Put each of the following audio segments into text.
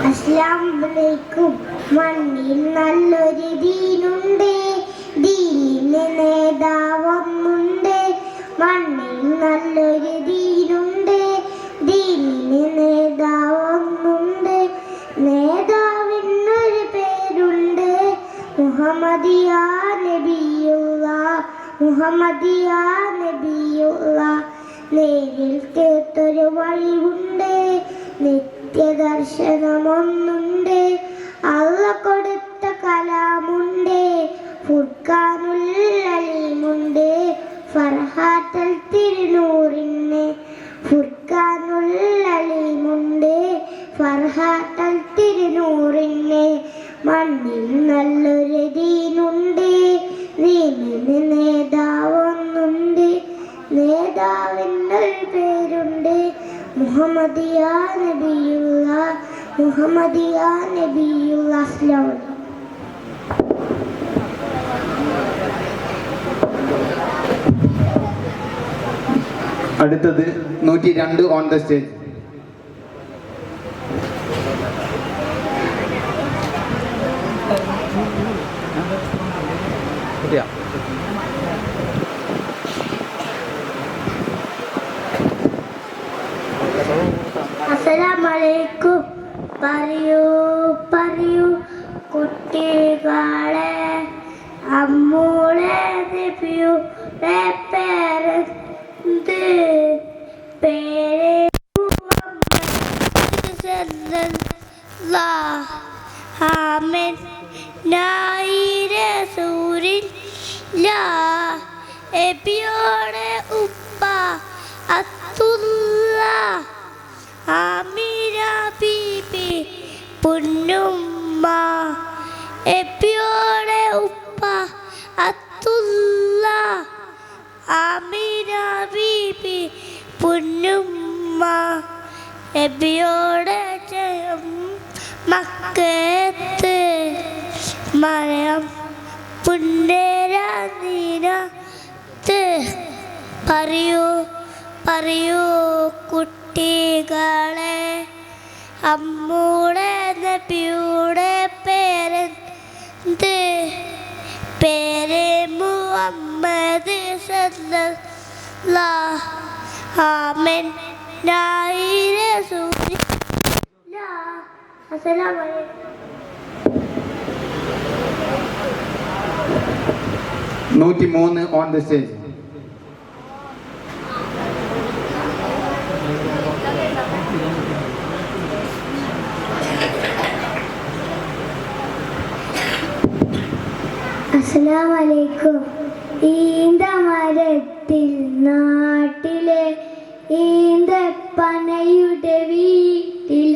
അസ്സലാമലൈക്കും. മണ്ണിൽ നല്ലൊരു ദീനുണ്ട്, ദീനിന് നേതാവൊന്നുണ്ട്. മണ്ണിൽ നല്ലൊരു ദീനുണ്ട്, ദീനിന് നേതാവൊന്നുണ്ട്. നേതാവിനൊരു പേരുണ്ട്, മുഹമ്മദിയ നബിയുള്ള, മുഹമ്മദിയ നബിയുള്ള. നേരിൽ തീർത്തൊരു വഴിവുണ്ട്, നിത്യദർശനമൊന്നുണ്ട്. അള്ള കൊടുത്ത കലാമുണ്ട്, ഫുർഖാനുൽ അലീമുണ്ട്. ഫർഹാത്തൽ തിരുനൂറിന് ഫുർഖാനുൽ അലീമുണ്ട്, ഫർഹാത്തൽ തിരുനൂറിന്. മണ്ണിൽ നല്ലൊരു ദീനുണ്ട്, ദീനിന് നേതാവൊന്നുണ്ട്. നേതാവിനൊരു പേരുണ്ട്, മുഹമ്മദിയ നബിയുള്ള, മുഹമ്മദിയ നബിയുള്ള. അസ്സലാമു അലൈക്കും. അടുത്തത് 102 ഓൺ ദ സ്റ്റേജ്. അസ്സലാമലൈക്കും. പറയൂ പറയൂ കുട്ടികളെ, അമ്മൂടെ നബിയുടെ പേരെന്ത്? പേര് ആമീൻ റസൂലില്ല. നബിയുടെ ഉപ്പ അബ്ദുള്ള, ആമിന ബീബി പൊന്നുമ്മ. നബിയുടെ ഉപ്പ അബ്ദുള്ള, ആമിന ബീബി പൊന്നുമ്മ. നബിയുടെ ജയം മക്കത്ത്, മറിയം പുണ്യരാനീനത്ത്. പറയൂ പറയൂ കുട്ടികളെ, അമ്മൂടെ നബിയുടെ പേരെന്ത്? പേര് മുഹമ്മദ് സല്ലല്ലാഹു ആമീൻ റസൂലില്ല. അസ്സലാമു അലൈക്കും. 103 ഓൺ ദ സ്റ്റേജ്. അസ്സലാമു അലൈക്കും. ഈന്തമരത്തിൽ നാട്ടിലെ ഈന്തപ്പനയുടെ വീട്ടിൽ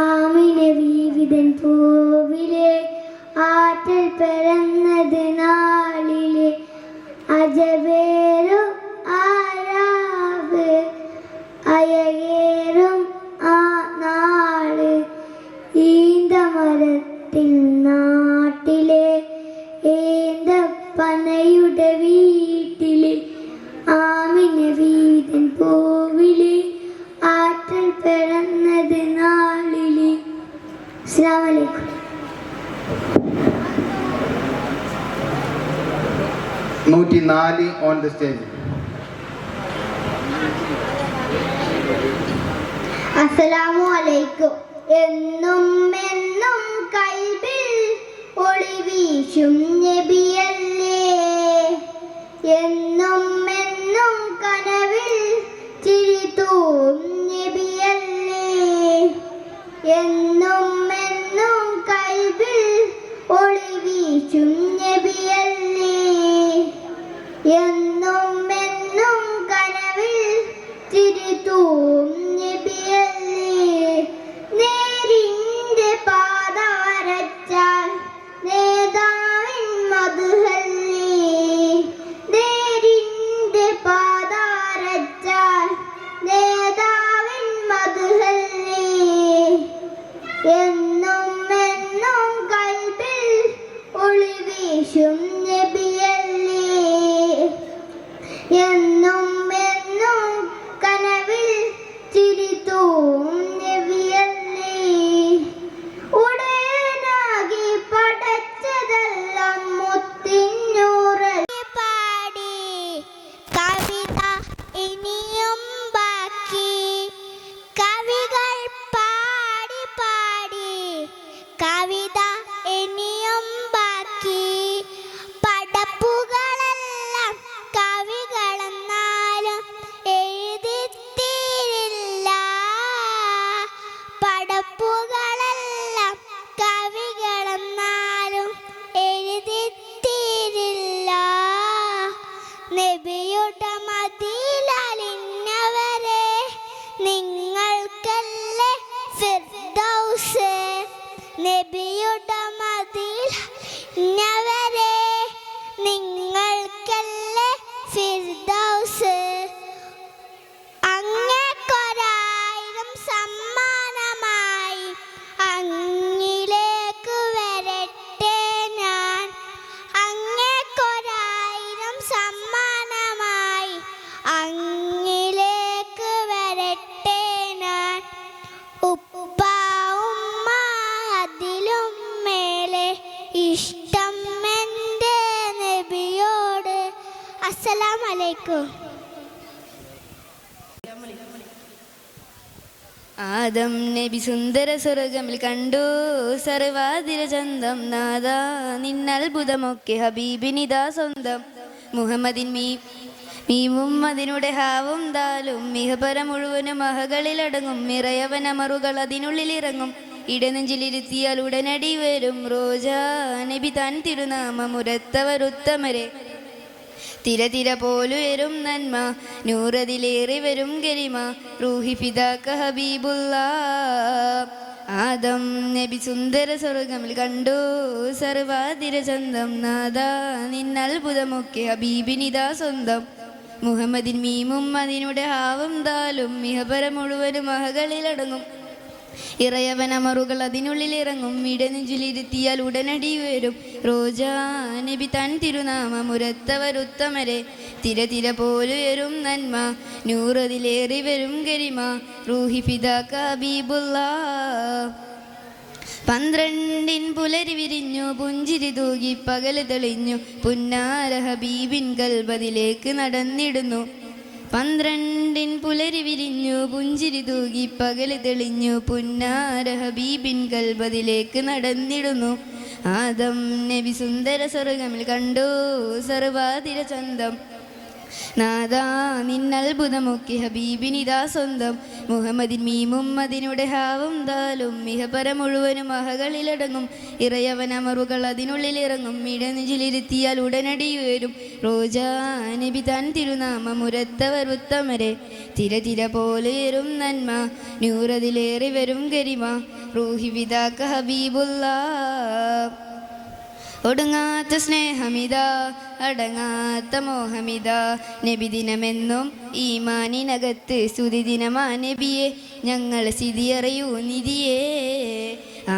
ആമിന വിവിധൻ പൂവിലെ ആറ്റൽ പിറന്നത് നാളിലെ അജവേറും ആരാവ് അയകേറും ആ നാള്. ഈന്തമരത്തിൽ നാട്ടിലെ ഈന്തപ്പനയുടെ വീട്ടിലെ ആമിന വിവിധൻ പൂവിലെ ആറ്റൽ പിറന്നത് നാളിലെ. അസ്സലാമു അലൈക്കും. 104 ഓൺ ദ സ്റ്റേജ്. അസ്സലാമു അലൈക്കും. എന്നും എന്നും കൽബിൽ ഒളി വീശും നബിയല്ലേ, എന്നും എന്നും കനവിൽ ചിരിതൂം നബിയല്ലേ. എന്നും എന്നും കൽബിൽ ഒളി വീശും നബിയല്ലേ, എന്നും എന്നും കനവിൽ ചിരിതൂം നബിയല്ലേ. നേരിന്റെ പാത വരച്ചാൽ നേതാവിൻ മധുഹല്ലേ, നേരിന്റെ പാത വരച്ചാൽ നേതാവിൻ അലൈക്കും. ആദം നബി സുന്ദര സ്വർഗമിൽ കണ്ടു സർവാതിര ചന്തം നാദാ നിന്നത്ഭുതമൊക്കെ ഹബീബിനിതാ സ്വന്തം മുഹമ്മദിൻ മീമും അതിനുടെ ഹാവും ദാലും മിഹപര മുഴുവനും മഹകളിലടങ്ങും മിറയവനമറുകൾ അതിനുള്ളിലിറങ്ങും ഇടനെഞ്ചിലിരുത്തിയാൽ ഉടനടി വരും റോജാ നബി താൻ തിരുനാമമുരത്തവരുത്തമരെ തിര പോലുയരും നന്മ നൂറതിലേറി വരും ഗരിമ റൂഹി ഫിദാക ഹബീബുല്ലാ ആദം നബി സുന്ദര സ്വർഗമിൽ കണ്ടു സർവാതിര ചന്തം നാദാ നിന്നത്ഭുതമൊക്കെ ഹബീബിനിതാ സ്വന്തം മുഹമ്മദിൻ മീമും അതിനുടെ ഹാവും ദാലും മിഹപര മുഴുവനും മഹകളിലടങ്ങും ഇറയവനമറുകൾ അതിനുള്ളിലിറങ്ങും ഇടനെഞ്ചിലിരുത്തിയാൽ ഉടനടി വരും റോജാ നബി താൻ തിരുനാമമുരത്തവരുത്തമരെ തിര പോലുയരും നന്മ നൂറതിലേറി വരും ഗരിമ റൂഹി ഫിദാക ഹബീബുല്ലാ 12 പുലരി വിരിഞ്ഞു പുഞ്ചിരി തൂകി പകല് തെളിഞ്ഞു പുന്നാര ഹബീബിൻ കൽബതിലേക്ക് നടന്നിടുന്നു 12 പുലരി വിരിഞ്ഞു പുഞ്ചിരി തൂകി പകല് തെളിഞ്ഞു പുന്നാര ഹബീബിൻ കൽബതിലേക്ക് നടന്നിടുന്നു ആദം നബി സുന്ദര സ്വർഗമിൽ കണ്ടു സർവാതിര ചന്തം നാദാ നിന്നത്ഭുതമൊക്കെ ഹബീബിനിതാ സ്വന്തം മുഹമ്മദിൻ മീമും അതിനുടെ ഹാവും ദാലും മിഹപര മുഴുവനും മഹകളിലടങ്ങും ഇറയവനമറുകൾ അതിനുള്ളിലിറങ്ങും ഇടനെഞ്ചിലിരുത്തിയാൽ ഉടനടി വരും റോജാ നബി താൻ തിരുനാമമുരത്തവരുത്തമരെ തിര പോലെയരും നന്മ നൂറതിലേറി വരും ഗരിമ റൂഹി ഫിദാക ഹബീബുല്ലാ ഒടുങ്ങാത്ത സ്നേഹമിത അടങ്ങാത്ത മോഹമിത നബിദിനമെന്നും ഈമാനിനകത്ത് സ്തുതിദിനമാ നബിയെ ഞങ്ങൾ സ്ഥിതിയറിയൂ നിധിയേ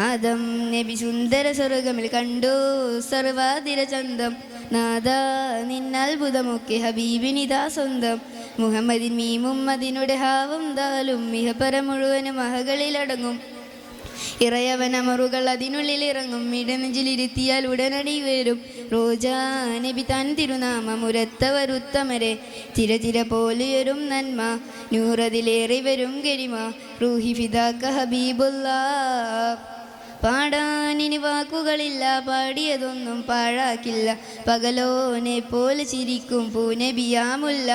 ആദം നബി സുന്ദര സ്വർഗമിൽ കണ്ടു സർവാതിര ചന്തം നാദാ നിന്നത്ഭുതമൊക്കെ ഹബീബിനിതാ സ്വന്തം മുഹമ്മദിൻ മീമും അതിനുടെ ഹാവും ദാലും മിഹപര മുഴുവനും മഹകളിലടങ്ങും ഇറയവനമറുകൾ അതിനുള്ളിലിറങ്ങും ഇടനെഞ്ചിലിരുത്തിയാൽ ഉടനടി വരും റോജാ നബി താൻ തിരുനാമമുരത്തവരുത്തമരെ തിര പോലെയൊരും നന്മ നൂറതിലേറി വരും ഗരിമ റൂഹി ഫിദാക ഹബീബുല്ലാ പാടാനിനി വാക്കുകളില്ല പാടിയതൊന്നും പാഴാക്കില്ല പകലോനെ പോലെ ചിരിക്കും പൂനബിയാമുല്ല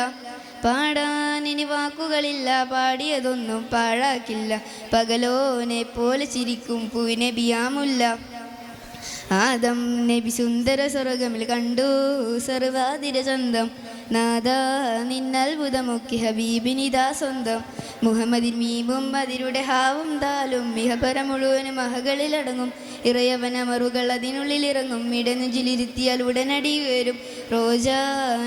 പാടാനിനി വാക്കുകളില്ല പാടിയതൊന്നും പാഴാക്കില്ല പകലോനെ പോലെ ചിരിക്കും പൂനബിയാമുല്ല ആദം നബി സുന്ദര സ്വർഗമിൽ കണ്ടു സർവാതിര ചന്തം നാദാ നിന്നത്ഭുതമൊക്കെ ഹബീബിനിതാ സ്വന്തം മുഹമ്മദിൻ മീമും അതിരുടെ ഹാവും ദാലും മിഹപര മുഴുവനും മഹകളിലടങ്ങും ഇറയവനമറുകൾ അതിനുള്ളിലിറങ്ങും ഇടനെഞ്ചിലിരുത്തിയാൽ ഉടനടി വരും റോജാ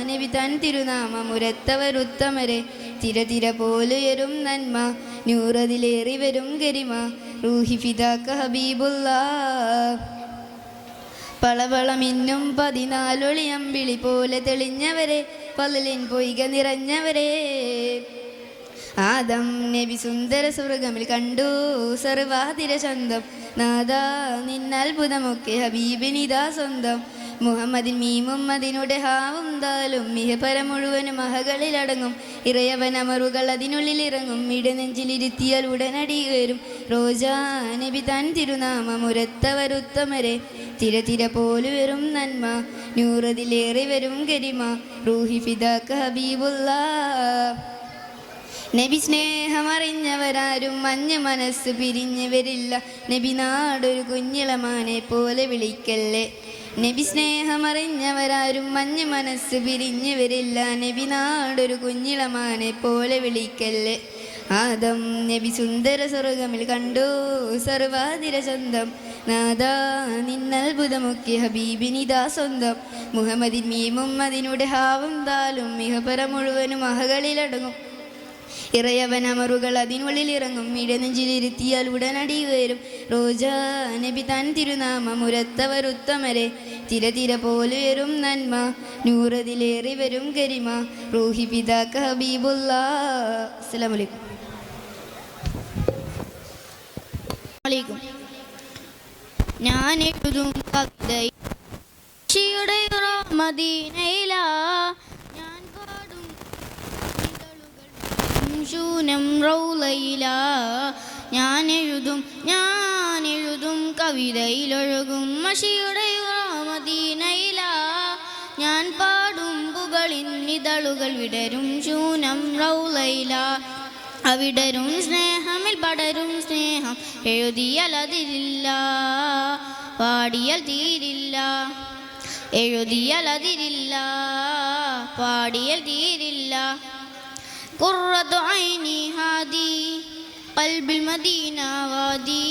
നബി താൻ തിരുനാമമുരത്തവരുത്തമരെ തിര പോലുയരും നന്മ നൂറതിലേറി വരും ഗരിമ റൂഹി ഫിദാക ഹബീബുല്ലാ പളവളമിന്നും 14 അമ്പിളി പോലെ തെളിഞ്ഞവരെ പലലിൻ പൊയ്ക നിറഞ്ഞവരെ ആദം നബി സുന്ദര സ്വർഗമിൽ കണ്ടു സർവാതിര ചന്തം നാദാ നിന്നത്ഭുതമൊക്കെ ഹബീബിനിതാ സ്വന്തം മുഹമ്മദിൻ മീമും അതിനുടെ ഹാവും ദാലും മിഹപര മുഴുവനും മഹകളിലടങ്ങും ഇറയവനമറുകൾ അതിനുള്ളിലിറങ്ങും ഇടനെഞ്ചിലിരുത്തിയാൽ ഉടനടി വരും റോജാ നബി താൻ തിരുനാമമുരത്തവരുത്തമരെ തിര പോലുവരും നന്മ നൂറതിലേറി വരും ഗരിമ റൂഹി ഫിദാക ഹബീബുല്ലാ നബി സ്നേഹമറിഞ്ഞവരാരും മഞ്ഞ മനസ്സ് പിരിഞ്ഞു വരില്ല നബി നാടൊരു കുഞ്ഞിളമാനെ പോലെ വിളിക്കല്ലേ നബി സ്നേഹമറിഞ്ഞവരാരും മഞ്ഞ മനസ്സ് പിരിഞ്ഞു വരില്ല നബി നാടൊരു കുഞ്ഞിളമാനെ പോലെ വിളിക്കല്ലേ ആദം നബി സുന്ദര സ്വർഗമിൽ കണ്ടു സർവാതിര ചന്തം നാദാ നിന്നത്ഭുതമൊക്കെ ഹബീബിനിതാ സ്വന്തം മുഹമ്മദിൻ മീമും അതിനുടെ ഹാവും ദാലും മിഹപര മുഴുവനും മഹകളിലടങ്ങും ഇറയവനമറുകൾ അതിനുള്ളിലിറങ്ങും ഇടനെഞ്ചിലിരുത്തിയാൽ ഉടനടി വരും റോജാ നബി താൻ തിരുനാമമുരത്തവരുത്തമരെ തിര പോലുയരും നന്മ നൂറതിലേറി വരും ഗരിമ റൂഹി ഫിദാക ഹബീബുല്ലാ അസ്സലാമു അലൈക്കും. ഞാൻ എഴുതും കവിതയുടെ മദീനയിലാ ഞാൻ പാടും ശൂനം റൗലയില. ഞാനെഴുതും കവിതയിലൊഴുകും മഷിയുടെ മദീനയില. ഞാൻ പാടും പുകളിൻ ഇതളുകൾ വിടരും ശൂനം റൗലയില. അവിടരും സ്നേഹമിൽ പടരും സ്നേഹം എഴുതിയാൽ അതിരില്ല, പാടിയാൽ തീരില്ല. എഴുതിയാൽ അതിരില്ല, പാടിയാൽ തീരില്ല. ഖുർറത്തു ഐനി ഹാദി ഖൽബിൽ മദീന വാദി.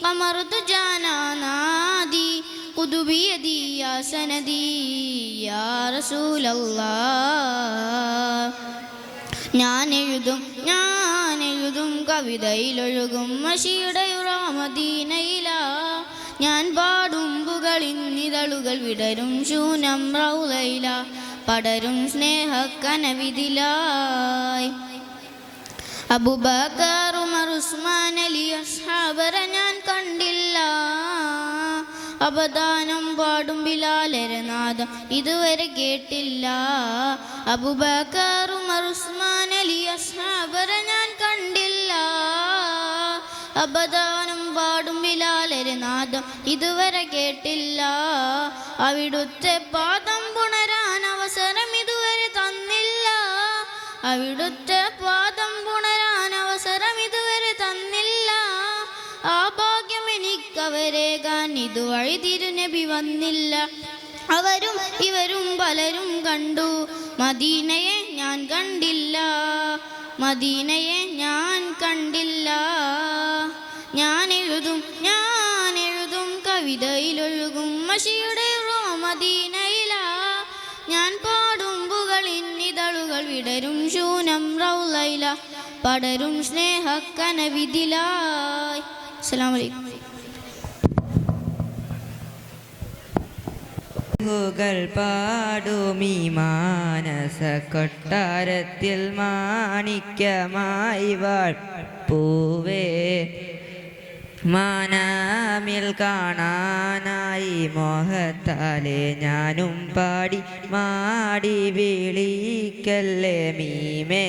ഖമറത്തു ജാനാ നാദി ഖുതുബി യദി യാ സനദി യാ റസൂലല്ലാഹ്. ഞാനെഴുതും കവിതയിലൊഴുകും മഷിയുടെ മദീനയില. ഞാൻ പാടും പുകളിൻ ഇതളുകൾ വിടരും ശൂനം റൗലയില. പടരും സ്നേഹക്കനവിധിലായി. അബൂബക്കർ ഉമർ ഉസ്മാൻ അലി അസ്ഹാബരെ ഞാൻ കണ്ടില്ല. അപദാനം പാടും ബിലാലരെ നാദം ഇതുവരെ കേട്ടില്ല. അബൂബക്കർ ഉമർ ഉസ്മാൻ അലി അസ്ഹാബരെ ഞാൻ കണ്ടില്ല. അപദാനം പാടും ബിലാലരെ നാദം ഇതുവരെ കേട്ടില്ല. അവിടുത്തെ പാദം പുണരാൻ അവസരം ഇതുവരെ തന്നില്ല. അവിടുത്തെ പാദം പുണരാൻ അവസരം ഇതുവരെ തന്നില്ല. ആ ഭാഗ്യം എനിക്കവരേകാൻ ഇതുവഴി തിരുനബി വന്നില്ല. അവരും ഇവരും പലരും കണ്ടു, മദീനയെ ഞാൻ കണ്ടില്ല. മദീനയെ ഞാൻ കണ്ടില്ല. ഞാനെഴുതും കവിതയിലൊഴുകും മഷിയുടെ മദീനയില. ഞാൻ പാടും പുകളിൻ ഇതളുകൾ വിടരും ശൂനം റൗലയില. പടരും സ്നേഹക്കനവിധിലായി. അസ്സലാമു അലൈക്കും. പാടുമീ മാനസ കൊട്ടാരത്തിൽ മാണിക്യമായി വാഴ്പൂവേ. മാനാമിൽ കാണാനായി മോഹത്താലെ ഞാനും പാടി മാടി വിളിക്കല്ലേ മീമേ.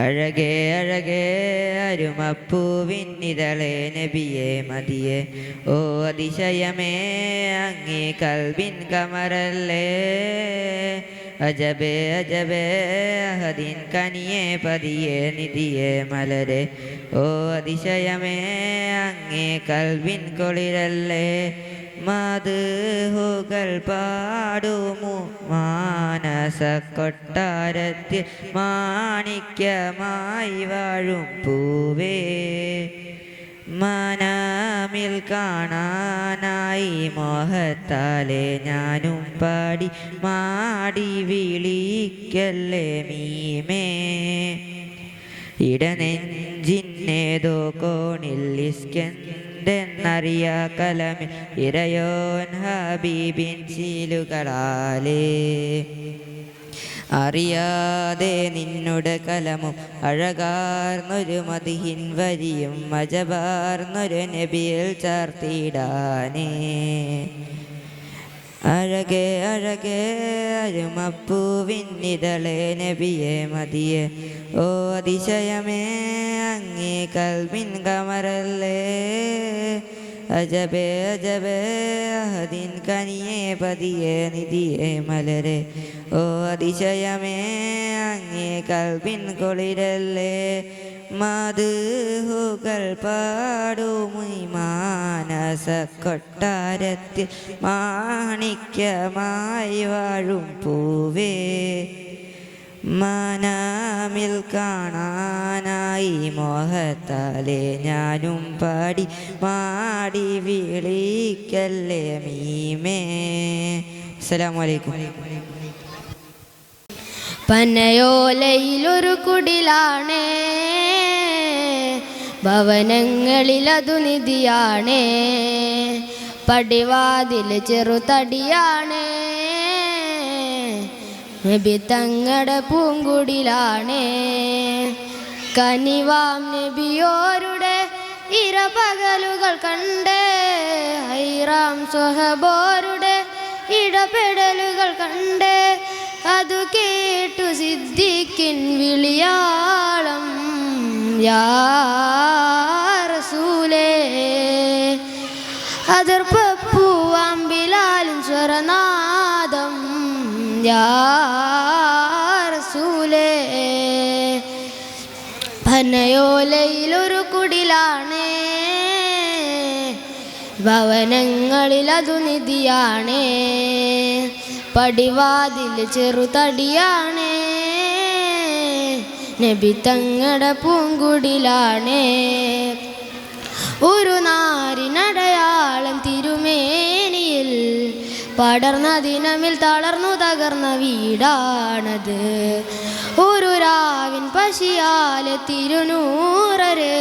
അഴകേ അഴകേ അരുമപ്പൂവിന്നിതളേ നബിയെ മതിയെ. ഓ അതിശയമേ അങ്ങേ കൽബിൻ കമറല്ലേ. അജബേ അജബേ അഹദിൻ കനിയെ പതിയെ നിധിയെ മലരെ. ഓ അതിശയമേ അങ്ങേ കൽബിൻ കൊളിരല്ലേ. മദ്ഹുകൾ പാടുമു മാനസ കൊട്ടാരത്തിൽ മാണിക്യമായി വാഴും പൂവേ. മനാമിൽ കാണാനായി മോഹത്താലെ ഞാനും പാടി മാടി വിളിക്കല്ലേ മീമേ. ഇടനെഞ്ചിന്നേതോ കോണിൽ ഇസ്കെന്തെന്നറിയാ കലമിൽ ഇരയോൻ ഹബീബിൻ ശീലുകളാലേ. അറിയാതെ നിന്നുടെ കലമും അഴകാർന്നൊരു മദിഹിൻ വരിയും അജബാർന്നൊരു നബിയിൽ ചാർത്തിടാനേ. അഴകേ അഴകേ അരുമപ്പൂവിന്നിതളേ നബിയെ മതിയെ. ഓ അതിശയമേ അങ്ങേ കൽബിൻ കമറല്ലേ. അജബേ അജബേ അഹദിൻ കനിയെ പതിയെ നിധിയെ മലരെ. ഓ അതിശയമേ അങ്ങേ കൽബിൻ കൊളിരല്ലേ. മദ്ഹുകൾ പാടുമീ മാനസ കൊട്ടാരത്തിൽ മാണിക്യമായി വാഴും പൂവേ. മനാമിൽ കാണാനായി മോഹത്താലെ ഞാനും പാടി മാടി വിളിക്കല്ലേ മീമേ. അസ്സലാമു അലൈക്കും. പനയോലയിലൊരു കുടിലാണേ, ഭവനങ്ങളിലതു നിധിയാണേ. പടിവാതിൽ ചെറുതടിയാണേ, നബി തങ്ങടെ പൂങ്കുടിലാണേ. കനിവാം നബിയോരുടെ ഇരപകലുകൾ കണ്ടേ, ഹൈറാം സ്വഹബോരുടെ ഇടപെടലുകൾ കണ്ടേ. അതു കേട്ടു സിദ്ദീഖിൻ വിളിയാളം യാ റസൂലേ. അതിർപ്പൂവാം ബിലാലിൻ സ്വരനാദം യാ റസൂലേ. പനയോലയിലൊരു കുടിലാണ്, ഭവനങ്ങളിലതു നിധിയാണ്, പടിവാതിൽ ചെറുതടിയാണ്, നബി തങ്ങളുടെ പൂങ്കുടിലാണ്. ഒരു നാരിനടയാളം തിരുമേനിയിൽ പടർന്ന ദിനമിൽ തളർന്നു തകർന്ന വീടാണത്. ഒരു രാവിൻ പശിയാലെ തിരുനൂറര്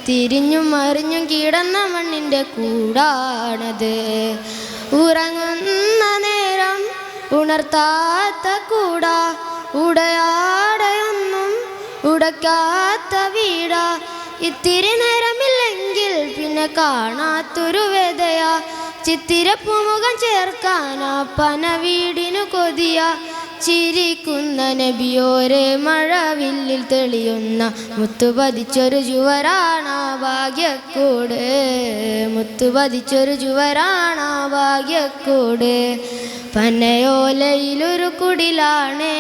തിരിഞ്ഞും മറിഞ്ഞും കിടന്ന മണ്ണിൻ്റെ കൂടാണത്. ഉറങ്ങുന്ന നേരം ഉണർത്താത്ത കൂട, ഉടയാടയൊന്നും ഉടക്കാത്ത വീട, ഇത്തിരി നേരമില്ലെങ്കിൽ പിന്നെ കാണാത്തൊരു വേദയ, ചിത്തിരപ്പൂമുഖം ചേർക്കാനാ പന വീടിനു കൊതിയ, ചിരിക്കുന്ന നബിയോരെ മഴവില്ലിൽ തെളിയുന്ന മുത്തുപതിച്ചൊരു ജുവരാണ ഭാഗ്യക്കൂട്, മുത്തുപതിച്ചൊരു ജുവരാണ ഭാഗ്യക്കൂട്. പനയോലയിലൊരു കുടിലാണ്,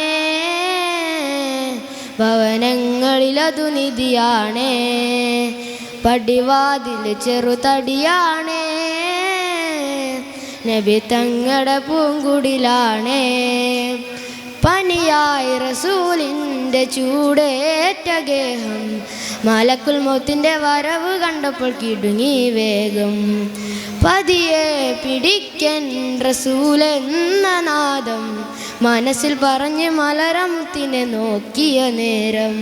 ഭവനങ്ങളിലതു നിധിയാണ്, പടിവാതിൽ ചെറുതടിയാണ്, നബി തങ്ങളുടെ പൂങ്കുടിലാണ്. പനിയായി റസൂലിൻ്റെ ചൂടേറ്റ ഗേഹം, മലക്കുൽ മൗത്തിൻ്റെ വരവ് കണ്ടപ്പോൾ കിടുങ്ങി വേഗം. പതിയെ പിടിക്കൻ റസൂലെന്ന നാദം മനസ്സിൽ പറഞ്ഞ് മലരമുത്തിനെ നോക്കിയ നേരം,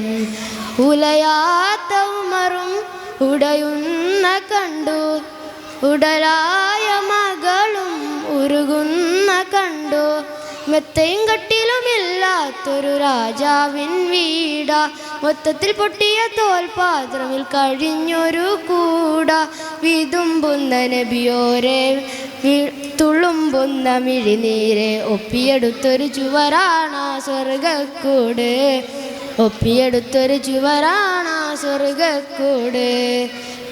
ഉലയാത്ത ഉമറും ഉടയുന്ന കണ്ടു, ഉടലായ മകളും ഉരുകുന്ന കണ്ടു, മെത്തയും കട്ടിലുമില്ലാത്തൊരു രാജാവിൻ വീട, മൊത്തത്തിൽ പൊട്ടിയ തോൽപാത്രമിൽ കഴിഞ്ഞൊരു കൂട, വിതുമ്പുന്ന നബിയോരെ തുളുമ്പുന്ന മിഴിനീരെ ഒപ്പിയെടുത്തൊരു ചുവരാണ സ്വർഗക്കൂട്, ഒപ്പിയെടുത്തൊരു ചുവരാണ സ്വർഗക്കൂട്.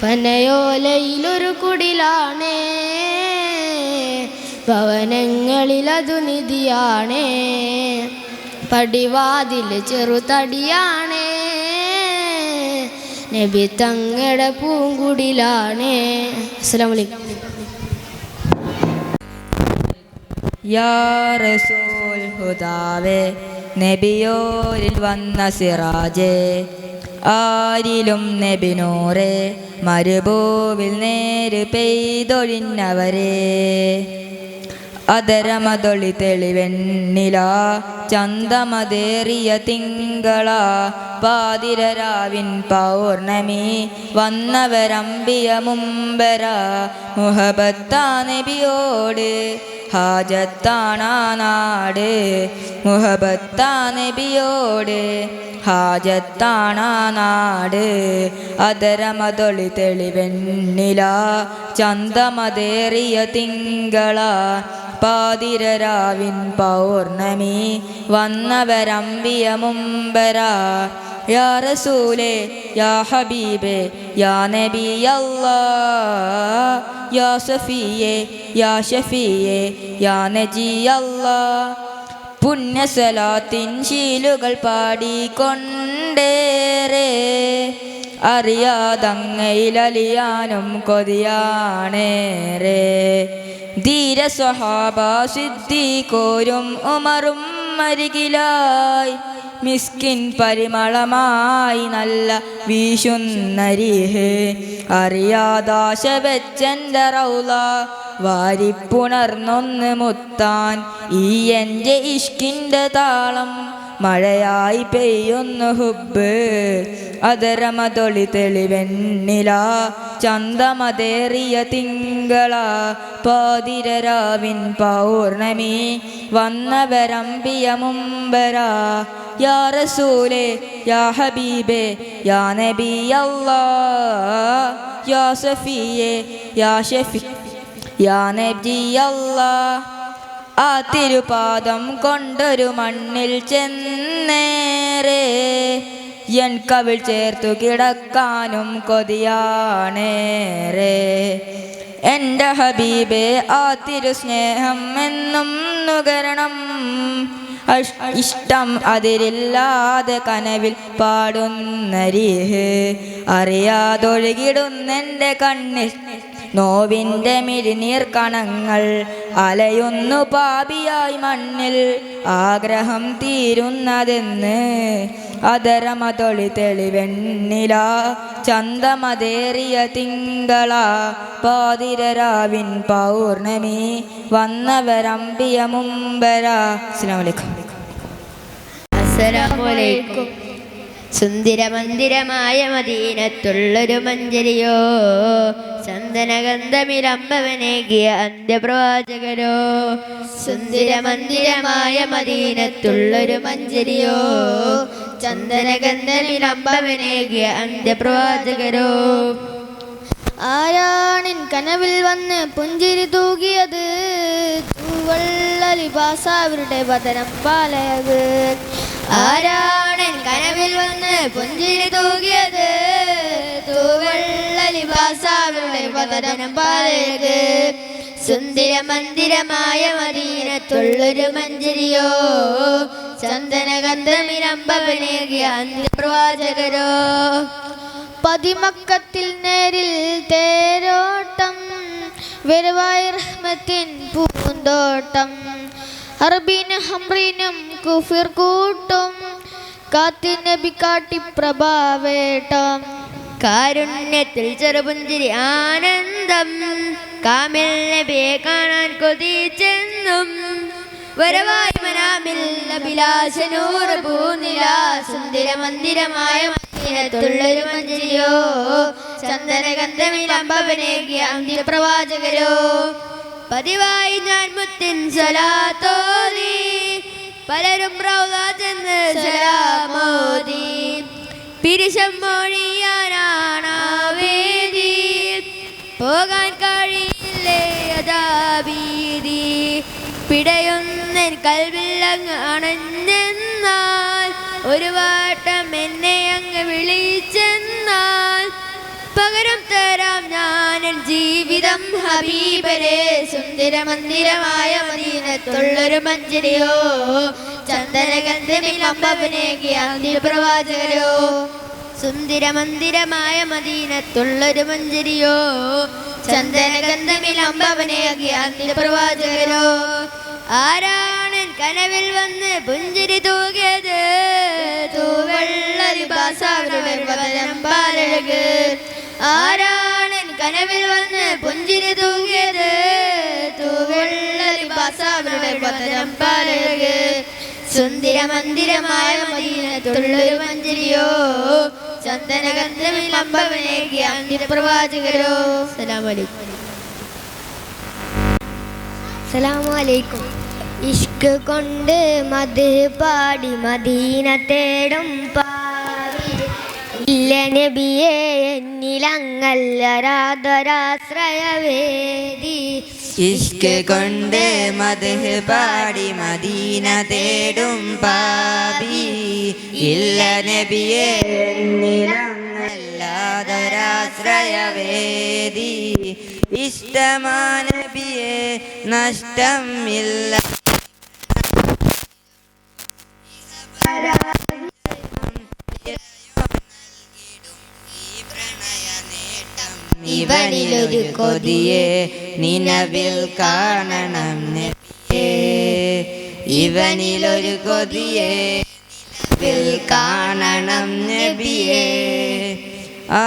പനയോലയിലൊരു കുടിലാണ്, ഭവനങ്ങളിലതു നിധിയാണ്, പടിവാതിൽ ചെറുതടിയാണ്, നബി തങ്ങളുടെ പൂങ്കുടിലാണ്. അസ്സലാമു അലൈക്കും. യാ റസൂൽ ഹുദാവേ, നബിയോരിൽ വന്ന സിറാജേ, ആരിലും നബിനൂറേ, മരുഭൂവിൽ നേര് പെയ്തൊഴിഞ്ഞവരേ. അതരമതൊളി തെളിവെണ്ണില, ചന്തമതേറിയ തിങ്കള, പാതിരരാവിൻ പൗർണമി, വന്നവരമ്പിയ മുമ്പര, മുഹബത്താ നബിയോട് ഹാജത്താണാ നാട്, മുഹബത്താ നബിയോട് ഹാജത്താണാ നാട്. അതരമതൊളി തെളിവെണ്ണില, ചന്തമതേറിയ തിങ്കള, പാതിരരാവിൻ പൗർണമി, വന്നവരമ്പിയ മുമ്പര. യാ റസൂലേ യാ ഹബീബേ യാ നബി അല്ലാഹ്, യാ സഫിയേ യാ ഷഫിയേ യാ നജി അല്ലാഹ്. പുണ്യസലാത്തിൻ ശീലുകൾ പാടിക്കൊണ്ടേറെ, അറിയാതങ്ങയിലലിയാനും കൊതിയാണേറെ. ധീര സ്വഹാബ സിദ്ദീഖോരും ഉമറും അരികിലായി, മിസ്കിൻ പരിമളമായി നല്ല വീശുന്നരിഹ്, അറിയാതാശ വെച്ചെൻ്റെ റൗള വാരിപ്പുണർന്നൊന്ന് മുത്താൻ, ഈ എൻ്റെ ഇഷ്കിൻ്റെ താളം മഴയായി പെയ്യുന്നു ഹുബ്. അതരമതൊളി തെളിവെണ്ണില, ചന്തമതേറിയ തിങ്കള, പാതിരരാവിൻ പൗർണമി, വന്നവരമ്പിയ മുമ്പര. യാ റസൂലേ യാ ഹബീബേ യാ നബി അല്ലാഹ്, യാ സഫിയേ യാ ഷഫി യാ നബി അല്ലാഹ്. ആ തിരുപാദം കൊണ്ടൊരു മണ്ണിൽ ചെന്നേറെ എൻ കവിൾ ചേർത്തു കിടക്കാനും കൊതിയാണേറെ എൻ്റെ ഹബീബേ ആ തിരുസ്നേഹം എന്നും നുകരണം ഇഷ്ടം അതിരില്ലാതെ കനവിൽ പാടുന്നരീഹ് അറിയാതൊഴുകിടുന്നെൻ്റെ കണ്ണിൽ നോവിൻ്റെ മിഴിനീർ കണങ്ങൾ അലയുന്നു പാപിയായി മണ്ണിൽ ആഗ്രഹം തീരുന്നതെന്ന് അതരമതൊളി തെളിവെണ്ണില ചന്തമതേറിയ തിങ്കള പാതിരരാവിൻ പൗർണമി വന്നവരമ്പിയ മുമ്പര. അസ്സലാമു അലൈക്കും. അസ്സലാമലൈക്കും. സുന്ദരമന്ദിരമായ മദീനത്തുള്ളൊരു മഞ്ചരിയോ ചന്ദനഗന്ധമിലമ്പവനേകിയ അന്ത്യപ്രവാചകരോ. സുന്ദരമന്ദിരമായ മദീനത്തുള്ളൊരു മഞ്ചരിയോ ചന്ദനഗന്ധമിലമ്പവനേകിയ അന്ത്യപ്രവാചകരോ. ആരാണിൻ കനവിൽ വന്ന് പുഞ്ചിരി തൂകിയത് തൂവള്ള ലിബാസവരുടെ ബദനം പാലയത്. ആരാണൻ കനവിൽ വന്ന് പുഞ്ചിരി തൂകിയത് തൂവള്ള ലിബാസവരുടെ ബദനം പാലയത്. സുന്ദരമന്ദിരമായ മദീനത്തുള്ളൊരു മഞ്ചരിയോ ചന്ദനഗന്ധമിലമ്പവനേകിയ അന്ത്യപ്രവാചകരോ. പതിമക്കത്തിൽ നേരിൽ തേരോട്ടം വരുവായി റഹ്മത്തിൻ പൂന്തോട്ടം. അറബീനും ഹംറീനും കുഫിർ കൂട്ടും കാത്തി നബി കാട്ടി പ്രഭാവേട്ടം. കാരുണ്യത്തിൽ ചെറുപുഞ്ചിരി ആനന്ദം കാമിൽ നബിയെ കാണാൻ കൊതിച്ചെന്നും വരവായി മനാമിൽ അഭിലാഷനൂർ പൂനില. സുന്ദരമന്ദിരമായ മദീനത്തുള്ളൊരു മഞ്ചരിയോ ചന്ദനഗന്ധമിലമ്പവനേകിയ അന്ത്യപ്രവാചകരോ. പതിവായി ഞാൻ മുത്തിൻ സ്വലാത്തോതി പലരും റൗള ചെന്ന് സലാമോദി. പിരിശം മൊഴിയാനാവേദി പോകാൻ കഴിയില്ലേ അതാബീതി. പിടയുന്നൻ കൽവിൽ അങ്ങ് അണഞ്ഞെന്നാൽ ഒരു വാട്ടം എന്നെ അങ്ങ് വിളിച്ചെന്നാൽ പകരം തരാം ഞാൻ ജീവിതം ഹബീബരെ. സുന്ദരമന്ദിരമായ മദീനത്തുള്ളൊരു മഞ്ചരിയോ ചന്ദനഗന്ധമിലമ്പവനേകിയ അന്ത്യപ്രവാചകരോ. സുന്ദരമന്ദിരമായ മദീനത്തുള്ളൊരു മഞ്ചരിയോ ചന്ദനഗന്ധമിലമ്പവനേകിയ അന്ത്യപ്രവാചകരോ. ആരാണൻ കനവിൽ വന്ന് പുഞ്ചിരി തൂകിയത് തൂവെള്ള ലിബാസവരുടെ ബദനം പാലഴക്. ആരാണൻ കനവിൽ വന്ന് പുഞ്ചിരി തൂകിയത് തൂവെള്ള ലിബാസവരുടെ ബദനം പാലഴക്. സുന്ദരമന്ദിരമായ മദീനത്തുള്ളൊരു മഞ്ചരിയോ ചന്ദനഗന്ധമിലമ്പവനേകിയ അന്ത്യപ്രവാചകരോ. അസ്സലാമു അലൈക്കും. ഇഷ്ക് കൊണ്ട് മദ് പാടി മദീന തേടും പാടി ഇല്ല നബിയെ എന്നിലങ്ങല്ലരാധരാശ്രയവേദി. ഇഷ്ക് കൊണ്ട് മദ്ഹ് പാടി മദീന തേടും പാപി ഇല്ല നബിയെ എന്നിലങ്ങല്ലാതൊരാശ്രയവേദി. ഇഷ്ടമാ നബിയെ നഷ്ടമില്ല ഇവനിലൊരു കൊതിയെ നിലവിൽ കാണണം നബിയേ. ഇവനിലൊരു കൊതിയെ നിലവിൽ കാണണം നബിയേ. ആ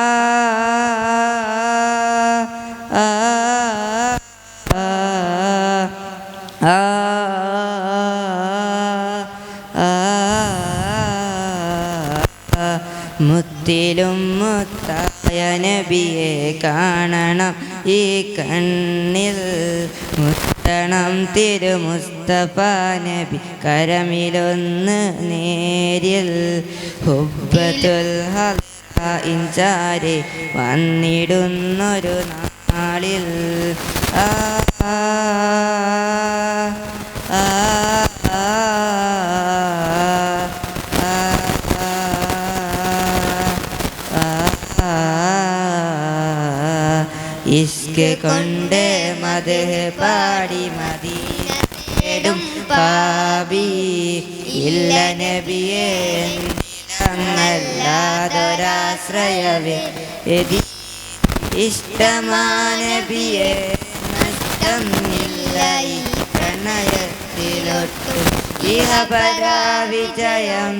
ആ ആ മുത്തിലും മുത്തായ നബിയെ കാണണം ഈ കണ്ണിൽ. മുത്തണം തിരു മുസ്തഫ നബി കരമിലൊന്ന് നേരിൽ. ഹുബ്ബത്തുൽ ഇൻചാരെ വന്നിടുന്നൊരു നാളിൽ. ആ ആ ഇഷ്ക് കൊണ്ട് മദ്ഹ് പാടി മദീന തേടും പാപി ഇല്ല നബിയേ നിലങ്ങല്ലാതൊരാശ്രയവേ ഇഷ്ടമാ നബിയേ നഷ്ടം ഇല്ല ഈ പ്രണയത്തിലൊട്ടും ഇഹപരാ വിജയം